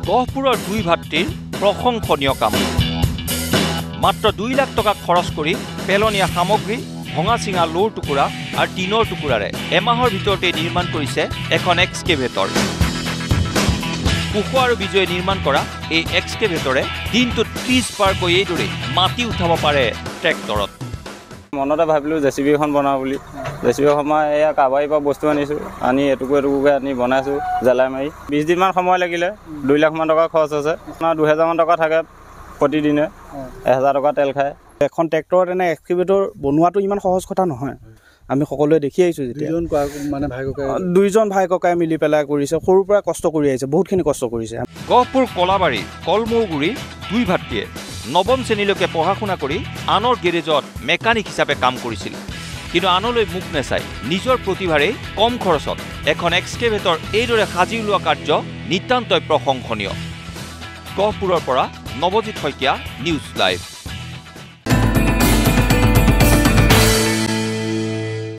গহপুৰৰ দুই ভাতৃৰ প্ৰশংসনীয় কাম। মাত্ৰ 2 লাখ টকা খৰচ কৰি পেলনীয়া সামগ্ৰী, ভঙা চিঙা লোৰ টুকুৰা আৰু টিনৰ টুকুৰাৰে এমাহৰ ভিতৰতে নিৰ্মাণ কৰিছে এখন এক্সকেভেটৰ। কুশ আৰু বিজয়ে নিৰ্মাণ কৰা এই এক্সকেভেটৰে দিনটোত 30 পাৰকৈ এইদৰে মাটি উঠাব পাৰে ট্ৰেক্টৰত। মনতে ভাবিলোঁ জেচিবি এখন বনাওঁ বুলি। জেচিবি সময় এয়া কাবাৰীৰ পৰা বস্তু আনিছোঁ, আনি এটুকুৰকৈ আনি বনাইছোঁ জ্বলাই মাৰি। 20 দিনমান সময় লাগিলে, 2 লাখমান টকা খৰচ হৈছে। আপোনাৰ 2000মান টকা থাকে প্ৰতিদিনে, 1000 টকা তেল খায়। এখন ট্ৰেক্টৰত এনে এক্সকেভেটৰ বনোৱাটো ইমান সহজ কথা নহয়। আমি সকলোৱে দেখি আহিছোঁ যেতিয়া দুইজন ভাই ককাই মিলি পেলাই কৰিছে, সৰুৰ পৰা কষ্ট কৰি আহিছে, বহুতখিনি কষ্ট কৰিছে। গহপুৰ কলাবাৰী কলমৌগুৰিৰ দুই ভাতৃয়ে 9ম শ্ৰেণীলৈকে পঢ়া শুনা কৰি আনৰ গেৰেজত মেকানিক হিচাপে কাম কৰিছিল। কিন্তু আনলৈ মুখ নেচাই নিজৰ প্ৰতিভাৰে কম খৰচত এখন এক্সকেভেটৰ এইদৰে সাজি উলিওৱা কাৰ্য নিতান্তই প্ৰশংসনীয়। গহপুৰৰ পৰা নৱজিৎ শইকীয়া, নিউজ লাইভ।